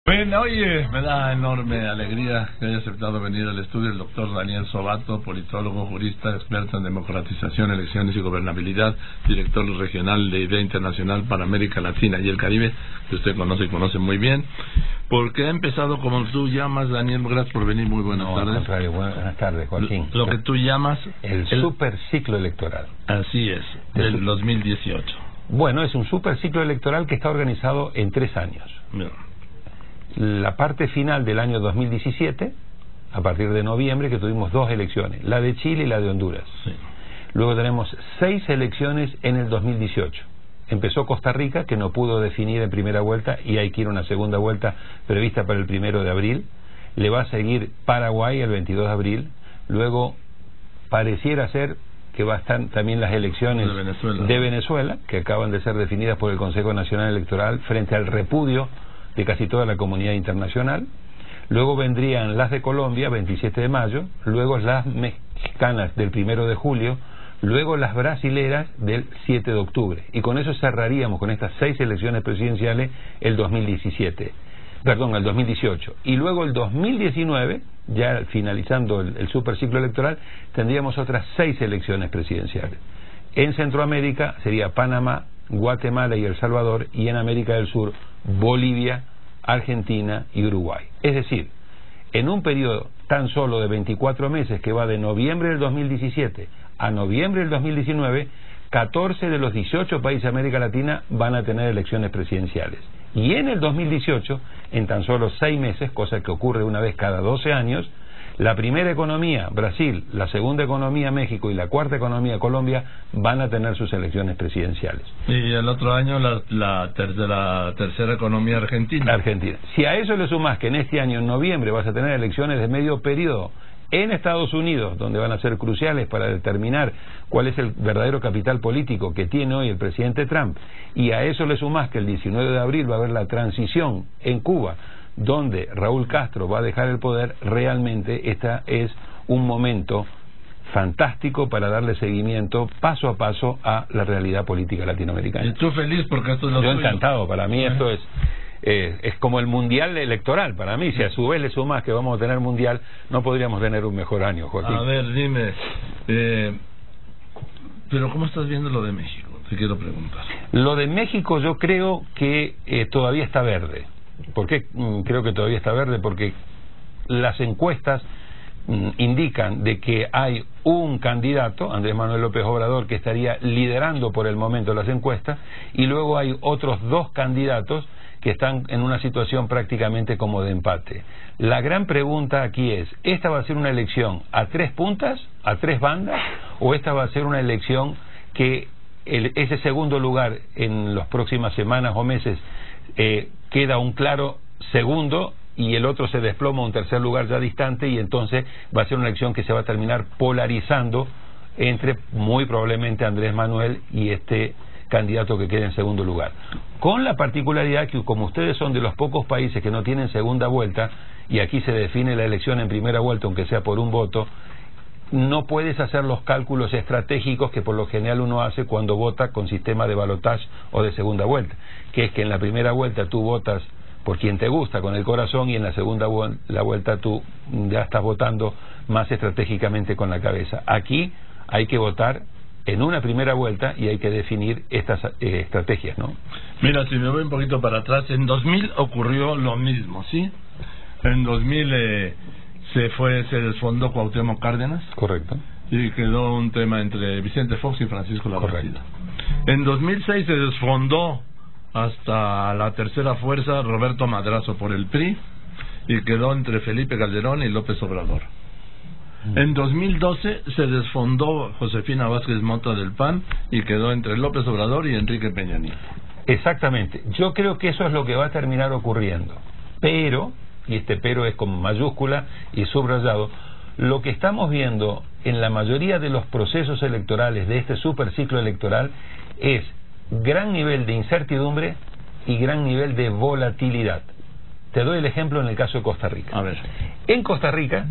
Bueno, oye, me da enorme alegría que haya aceptado venir al estudio el doctor Daniel Sobato, politólogo, jurista, experto en democratización, elecciones y gobernabilidad, director regional de Idea Internacional para América Latina y el Caribe, que usted conoce y conoce muy bien, porque ha empezado como tú llamas, Daniel, gracias por venir, muy buenas tardes. Al contrario, buenas tardes, Joaquín. Lo que tú llamas el super ciclo electoral. Así es, del 2018. Bueno, es un super ciclo electoral que está organizado en 3 años. Bien. La parte final del año 2017, a partir de noviembre, que tuvimos 2 elecciones, la de Chile y la de Honduras. Sí. Luego tenemos 6 elecciones en el 2018. Empezó Costa Rica, que no pudo definir en primera vuelta, y hay que ir a una segunda vuelta prevista para el 1 de abril. Le va a seguir Paraguay el 22 de abril. Luego pareciera ser que va a estar también las elecciones de Venezuela, que acaban de ser definidas por el Consejo Nacional Electoral frente al repudio de casi toda la comunidad internacional. Luego vendrían las de Colombia, 27 de mayo, luego las mexicanas del 1 de julio, luego las brasileras del 7 de octubre. Y con eso cerraríamos con estas 6 elecciones presidenciales el 2018. Y luego el 2019, ya finalizando el superciclo electoral, tendríamos otras 6 elecciones presidenciales. En Centroamérica sería Panamá, Guatemala y El Salvador, y en América del Sur, Bolivia, Argentina y Uruguay. Es decir, en un periodo tan solo de 24 meses que va de noviembre del 2017 a noviembre del 2019, 14 de los 18 países de América Latina van a tener elecciones presidenciales. Y en el 2018, en tan solo 6 meses, cosa que ocurre una vez cada 12 años, la primera economía, Brasil, la segunda economía, México, y la cuarta economía, Colombia, van a tener sus elecciones presidenciales. Y el otro año la tercera economía, Argentina. Argentina. Si a eso le sumas que en este año, en noviembre, vas a tener elecciones de medio periodo en Estados Unidos, donde van a ser cruciales para determinar cuál es el verdadero capital político que tiene hoy el presidente Trump, y a eso le sumas que el 19 de abril va a haber la transición en Cuba, donde Raúl Castro va a dejar el poder, realmente esta es un momento fantástico para darle seguimiento paso a paso a la realidad política latinoamericana. ¿Y tú feliz porque esto es lo Yo tuyo? Encantado, para mí esto es como el mundial electoral para mí. Si a su vez le sumas que vamos a tener mundial, no podríamos tener un mejor año, Joaquín. A ver, dime, pero ¿cómo estás viendo lo de México? Te quiero preguntar. Lo de México yo creo que todavía está verde. ¿Por qué creo que todavía está verde? Porque las encuestas indican de que hay un candidato, Andrés Manuel López Obrador, que estaría liderando por el momento las encuestas, y luego hay otros 2 candidatos que están en una situación prácticamente como de empate. La gran pregunta aquí es, ¿esta va a ser una elección a 3 puntas, a 3 bandas, o esta va a ser una elección que ese segundo lugar en las próximas semanas o meses queda un claro segundo y el otro se desploma a un tercer lugar ya distante, y entonces va a ser una elección que se va a terminar polarizando entre muy probablemente Andrés Manuel y este candidato que queda en segundo lugar? Con la particularidad que, como ustedes son de los pocos países que no tienen segunda vuelta, y aquí se define la elección en primera vuelta aunque sea por un voto, no puedes hacer los cálculos estratégicos que por lo general uno hace cuando vota con sistema de balotaje o de segunda vuelta, que es que en la primera vuelta tú votas por quien te gusta con el corazón, y en la segunda vuelta tú ya estás votando más estratégicamente con la cabeza. Aquí hay que votar en una primera vuelta y hay que definir estas estrategias, ¿no? Mira, si me voy un poquito para atrás, en 2000 ocurrió lo mismo, ¿sí? En 2000 se desfondó Cuauhtémoc Cárdenas. Correcto. Y quedó un tema entre Vicente Fox y Francisco Labastida. En 2006 se desfondó hasta la tercera fuerza Roberto Madrazo por el PRI, y quedó entre Felipe Calderón y López Obrador. En 2012 se desfondó Josefina Vázquez Mota del PAN y quedó entre López Obrador y Enrique Peña Nieto. Exactamente. Yo creo que eso es lo que va a terminar ocurriendo. Pero, y este pero es con mayúscula y subrayado, lo que estamos viendo en la mayoría de los procesos electorales de este superciclo electoral es gran nivel de incertidumbre y gran nivel de volatilidad. Te doy el ejemplo en el caso de Costa Rica. A ver. En Costa Rica,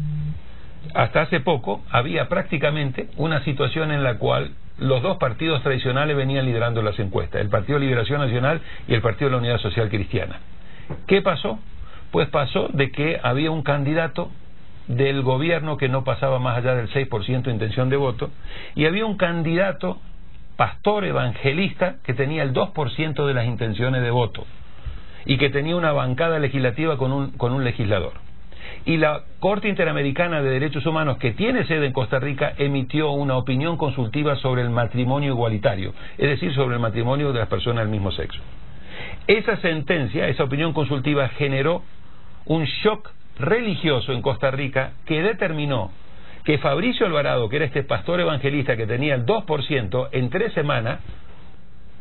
hasta hace poco, había prácticamente una situación en la cual los 2 partidos tradicionales venían liderando las encuestas, el Partido de Liberación Nacional y el Partido de la Unidad Social Cristiana. ¿Qué pasó? Pues pasó de que había un candidato del gobierno que no pasaba más allá del 6% de intención de voto, y había un candidato pastor evangelista que tenía el 2% de las intenciones de voto y que tenía una bancada legislativa con un legislador. Y la Corte Interamericana de Derechos Humanos, que tiene sede en Costa Rica, emitió una opinión consultiva sobre el matrimonio igualitario, es decir, sobre el matrimonio de las personas del mismo sexo. Esa sentencia, esa opinión consultiva, generó un shock religioso en Costa Rica que determinó que Fabricio Alvarado, que era este pastor evangelista que tenía el 2%, en 3 semanas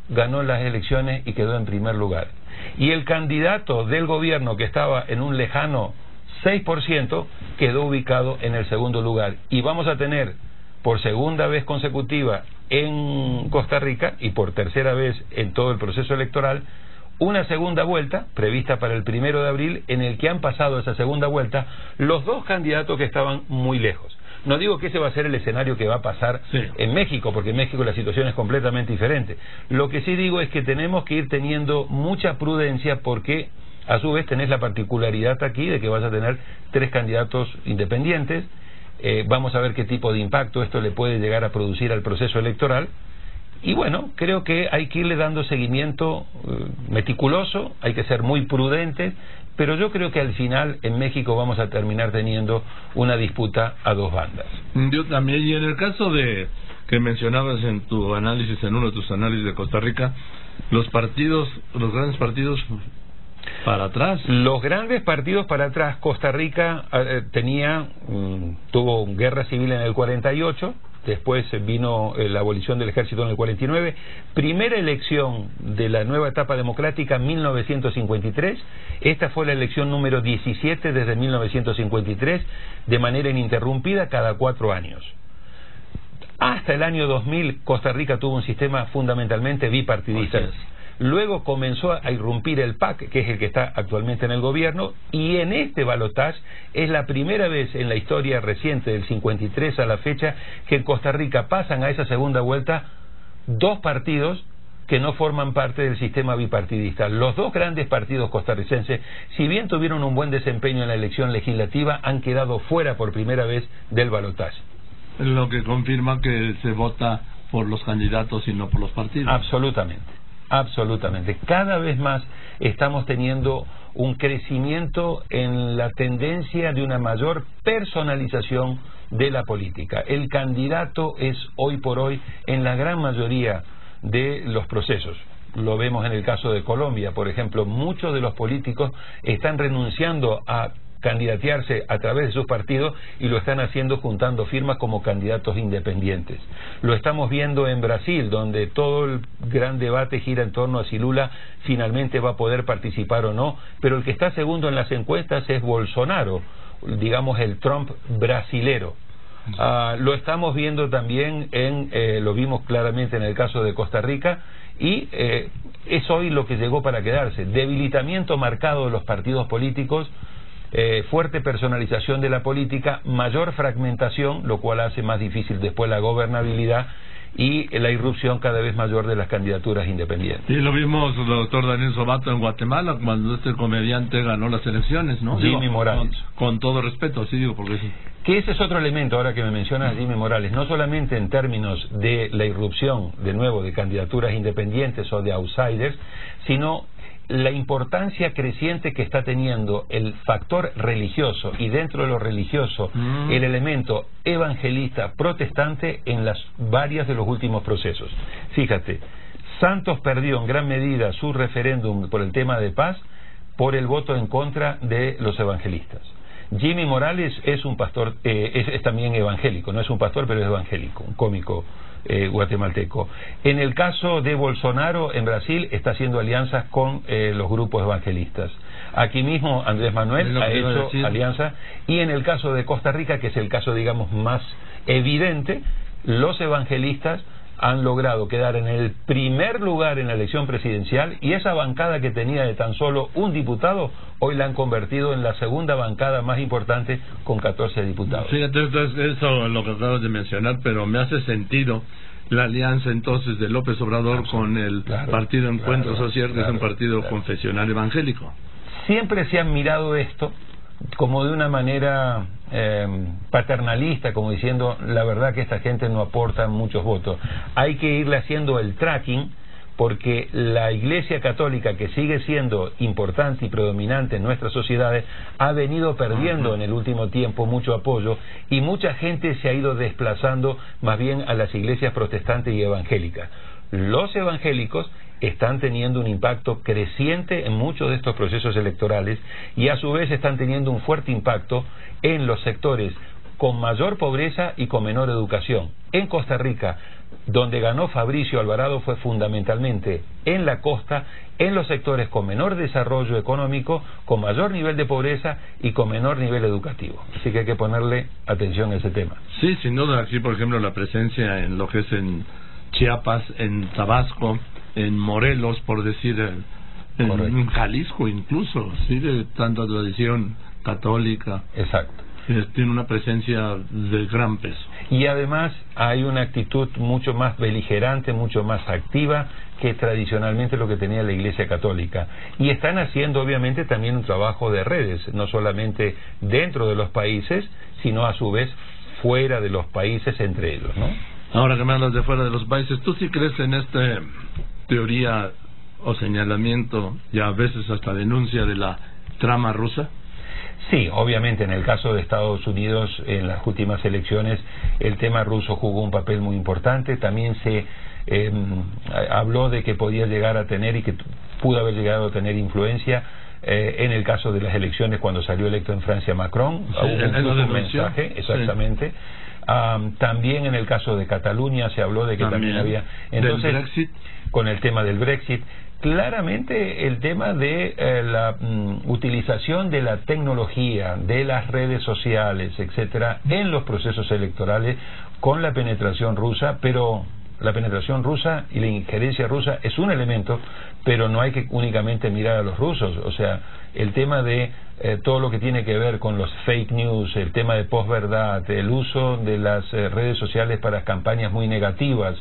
ganó las elecciones y quedó en primer lugar. Y el candidato del gobierno, que estaba en un lejano 6%, quedó ubicado en el segundo lugar. Y vamos a tener por segunda vez consecutiva en Costa Rica y por tercera vez en todo el proceso electoral una segunda vuelta prevista para el 1 de abril, en el que han pasado esa segunda vuelta los dos candidatos que estaban muy lejos. No digo que ese va a ser el escenario que va a pasar en México, porque en México la situación es completamente diferente. Lo que sí digo es que tenemos que ir teniendo mucha prudencia, porque a su vez tenés la particularidad aquí de que vas a tener 3 candidatos independientes. Vamos a ver qué tipo de impacto esto le puede llegar a producir al proceso electoral. Y bueno, creo que hay que irle dando seguimiento meticuloso, hay que ser muy prudentes, pero yo creo que al final en México vamos a terminar teniendo una disputa a 2 bandas. Yo también, y en el caso de que mencionabas en tu análisis, en uno de tus análisis de Costa Rica, los grandes partidos para atrás. Los grandes partidos para atrás. Costa Rica tuvo guerra civil en el 48, después vino la abolición del ejército en el 49, primera elección de la nueva etapa democrática en 1953, esta fue la elección número 17 desde 1953, de manera ininterrumpida cada 4 años. Hasta el año 2000 Costa Rica tuvo un sistema fundamentalmente bipartidista. Luego comenzó a irrumpir el PAC, que es el que está actualmente en el gobierno, y en este balotaje es la primera vez en la historia reciente, del 53 a la fecha, que en Costa Rica pasan a esa segunda vuelta 2 partidos que no forman parte del sistema bipartidista. Los 2 grandes partidos costarricenses, si bien tuvieron un buen desempeño en la elección legislativa, han quedado fuera por primera vez del balotaje. Lo que confirma que se vota por los candidatos y no por los partidos. Absolutamente. Absolutamente. Cada vez más estamos teniendo un crecimiento en la tendencia de una mayor personalización de la política. El candidato es hoy por hoy en la gran mayoría de los procesos. Lo vemos en el caso de Colombia, por ejemplo. Muchos de los políticos están renunciando a candidatearse a través de sus partidos y lo están haciendo juntando firmas como candidatos independientes. Lo estamos viendo en Brasil, donde todo el gran debate gira en torno a si Lula finalmente va a poder participar o no, pero el que está segundo en las encuestas es Bolsonaro, digamos el Trump brasilero. Lo estamos viendo también lo vimos claramente en el caso de Costa Rica, y es hoy lo que llegó para quedarse: debilitamiento marcado de los partidos políticos, fuerte personalización de la política, mayor fragmentación, lo cual hace más difícil después la gobernabilidad y la irrupción cada vez mayor de las candidaturas independientes. Y lo vimos, doctor Daniel Sobato, en Guatemala, cuando este comediante ganó las elecciones, ¿no? Jimmy Morales. Con todo respeto, sí digo, porque sí. Que ese es otro elemento, ahora que me mencionas Jimmy Morales, no solamente en términos de la irrupción, de nuevo, de candidaturas independientes o de outsiders, sino la importancia creciente que está teniendo el factor religioso, y dentro de lo religioso el elemento evangelista protestante en las varias de los últimos procesos. Fíjate, Santos perdió en gran medida su referéndum por el tema de paz por el voto en contra de los evangelistas. Jimmy Morales es un pastor, es también evangélico, no es un pastor, pero es evangélico, un cómico guatemalteco. En el caso de Bolsonaro en Brasil está haciendo alianzas con los grupos evangelistas. Aquí mismo Andrés Manuel ha hecho alianza, y en el caso de Costa Rica, que es el caso digamos más evidente, los evangelistas han logrado quedar en el primer lugar en la elección presidencial, y esa bancada que tenía de tan solo un diputado hoy la han convertido en la segunda bancada más importante con 14 diputados. Fíjate, eso es lo que acabas de mencionar, pero me hace sentido la alianza entonces de López Obrador con el Partido Encuentro Social, que es un partido confesional evangélico. siempre se han mirado esto como de una manera paternalista, como diciendo la verdad que esta gente no aporta muchos votos. Hay que irle haciendo el tracking, porque la Iglesia Católica, que sigue siendo importante y predominante en nuestras sociedades, ha venido perdiendo en el último tiempo mucho apoyo, y mucha gente se ha ido desplazando más bien a las iglesias protestantes y evangélicas. Los evangélicos están teniendo un impacto creciente en muchos de estos procesos electorales, y a su vez están teniendo un fuerte impacto en los sectores con mayor pobreza y con menor educación. En Costa Rica, donde ganó Fabricio Alvarado, fue fundamentalmente en la costa, en los sectores con menor desarrollo económico, con mayor nivel de pobreza y con menor nivel educativo. Así que hay que ponerle atención a ese tema. Sí, sin duda. Aquí, por ejemplo, la presencia en lo que es en Chiapas, en Tabasco, en Morelos, por decir, en Jalisco incluso, sí, de tanta tradición católica. Exacto. Tiene una presencia de gran peso. Y además hay una actitud mucho más beligerante, mucho más activa que tradicionalmente lo que tenía la Iglesia Católica. Y están haciendo obviamente también un trabajo de redes, no solamente dentro de los países, sino a su vez fuera de los países entre ellos, ¿no? Ahora que me hablas de fuera de los países, ¿tú sí crees en esta teoría o señalamiento y a veces hasta denuncia de la trama rusa? Sí, obviamente en el caso de Estados Unidos, en las últimas elecciones, el tema ruso jugó un papel muy importante. También se habló de que podía llegar a tener y que pudo haber llegado a tener influencia en el caso de las elecciones cuando salió electo en Francia Macron. Sí, hubo un mensaje, exactamente. Sí. También en el caso de Cataluña se habló de que también había... Entonces, del Brexit. Con el tema del Brexit, claramente el tema de la utilización de la tecnología, de las redes sociales, etcétera, en los procesos electorales con la penetración rusa, pero la penetración rusa y la injerencia rusa es un elemento, pero no hay que únicamente mirar a los rusos. O sea, el tema de todo lo que tiene que ver con los fake news, el tema de posverdad, el uso de las redes sociales para campañas muy negativas,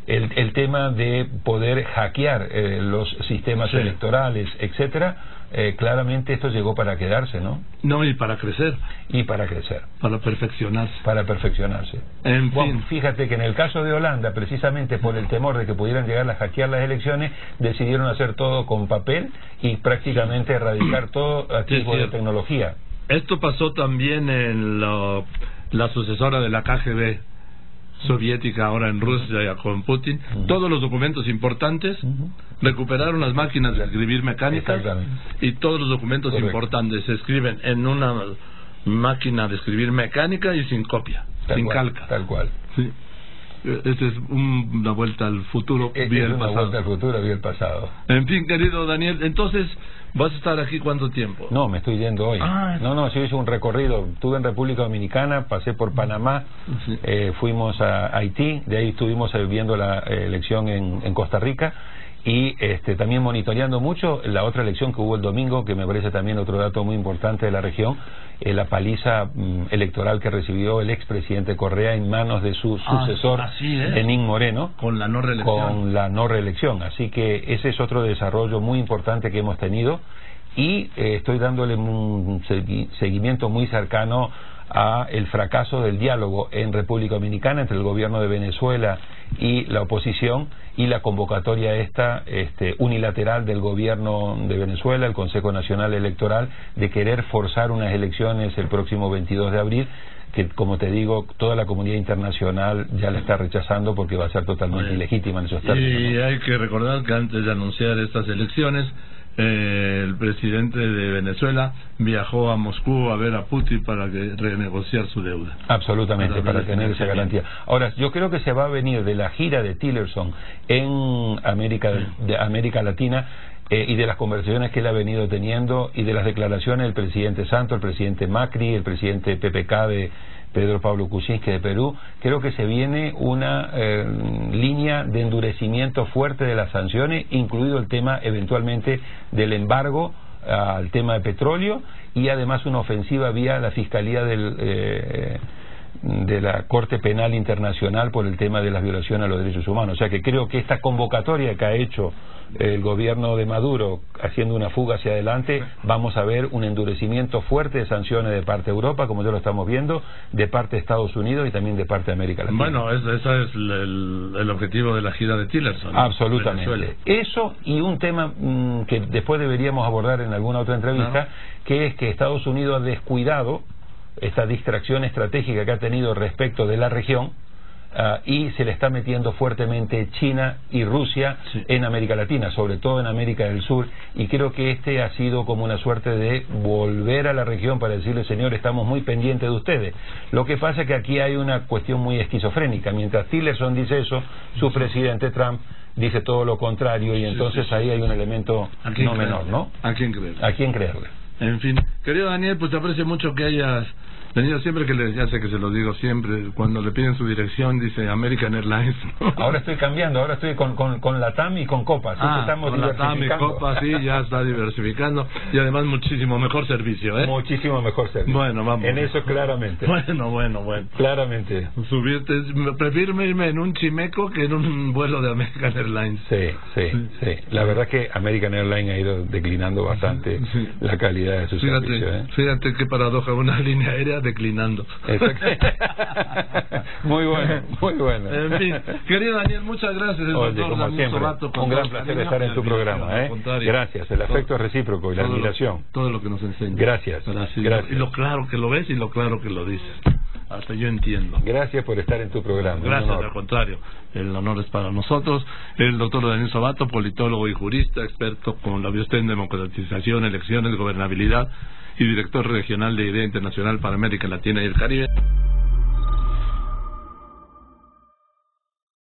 el tema de poder hackear los sistemas electorales, etcétera, claramente esto llegó para quedarse, ¿no? No, y para crecer. Y para crecer. Para perfeccionarse. Para perfeccionarse. En bueno, fin. Fíjate que en el caso de Holanda, precisamente por el temor de que pudieran llegar a hackear las elecciones, decidieron hacer todo con papel y prácticamente erradicar todo tipo de tecnología. Esto pasó también en la sucesora de la KGB soviética, ahora en Rusia con Putin. Todos los documentos importantes recuperaron las máquinas de escribir mecánicas, y todos los documentos importantes se escriben en una máquina de escribir mecánica y sin copia, sin calca. Tal cual. Sí. Esta es una vuelta al futuro, vía el pasado. Vuelta al futuro, vía el pasado. En fin, querido Daniel, entonces, ¿vas a estar aquí cuánto tiempo? No, me estoy yendo hoy. No, sí hice un recorrido. Estuve en República Dominicana, pasé por Panamá, fuimos a Haití, de ahí estuvimos viendo la elección en Costa Rica, y también monitoreando mucho la otra elección que hubo el domingo, que me parece también otro dato muy importante de la región, la paliza electoral que recibió el expresidente Correa en manos de su sucesor, Lenín Moreno, con la no reelección. Así que ese es otro desarrollo muy importante que hemos tenido, y estoy dándole un seguimiento muy cercano a el fracaso del diálogo en República Dominicana entre el gobierno de Venezuela y la oposición, y la convocatoria unilateral del gobierno de Venezuela, el Consejo Nacional Electoral, de querer forzar unas elecciones el próximo 22 de abril, que, como te digo, toda la comunidad internacional ya la está rechazando porque va a ser totalmente ilegítima en esos términos. Y hay que recordar que antes de anunciar estas elecciones, el presidente de Venezuela viajó a Moscú a ver a Putin para renegociar su deuda. Absolutamente, para tener esa garantía. Ahora, yo creo que se va a venir de la gira de Tillerson en América Latina, y de las conversaciones que él ha venido teniendo, y de las declaraciones del presidente Santos, el presidente Macri, el presidente PPK de Pedro Pablo Kuczynski de Perú. Creo que se viene una línea de endurecimiento fuerte de las sanciones, incluido el tema eventualmente del embargo al tema de petróleo, y además una ofensiva vía la Fiscalía de la Corte Penal Internacional por el tema de las violaciones a los derechos humanos. O sea que creo que esta convocatoria que ha hecho el gobierno de Maduro haciendo una fuga hacia adelante, vamos a ver un endurecimiento fuerte de sanciones de parte de Europa, como ya lo estamos viendo, de parte de Estados Unidos y también de parte de América Latina. Bueno, ese es el objetivo de la gira de Tillerson. Absolutamente. Venezuela. Eso y un tema que después deberíamos abordar en alguna otra entrevista, que es que Estados Unidos ha descuidado esta distracción estratégica que ha tenido respecto de la región, y se le está metiendo fuertemente China y Rusia en América Latina, sobre todo en América del Sur, y creo que este ha sido como una suerte de volver a la región para decirle, señor, estamos muy pendientes de ustedes. Lo que pasa es que aquí hay una cuestión muy esquizofrénica. Mientras Tillerson dice eso, su presidente Trump dice todo lo contrario, y entonces ahí hay un elemento no menor, ¿no? ¿A quién creerle? ¿A quién creerle? En fin, querido Daniel, pues te aprecio mucho que hayas venido. Siempre que ya sé que se lo digo siempre, cuando le piden su dirección dice American Airlines, ¿no? Ahora estoy cambiando, ahora estoy con Latam y con Copa, así que estamos con Latam y Copa, sí, ya está diversificando, y además muchísimo mejor servicio, ¿eh? Muchísimo mejor servicio. Bueno, vamos. En eso claramente. Bueno. Claramente. Prefiero irme en un chimeco que en un vuelo de American Airlines. Sí. La verdad es que American Airlines ha ido declinando bastante la calidad de su servicio, ¿eh? Fíjate qué paradoja, una línea aérea declinando. Muy bueno. En fin, querido Daniel, muchas gracias. Oye, como siempre, un gran placer estar en tu programa, ¿eh? Gracias, el afecto es recíproco y la admiración. Todo lo que nos enseña. Gracias. Y lo claro que lo ves y lo claro que lo dices. Hasta yo entiendo. Gracias por estar en tu programa. Gracias, al contrario. El honor es para nosotros. El doctor Daniel Sobato, politólogo y jurista, experto, como lo vio usted, en democratización, elecciones, gobernabilidad y director regional de Idea Internacional para América Latina y el Caribe.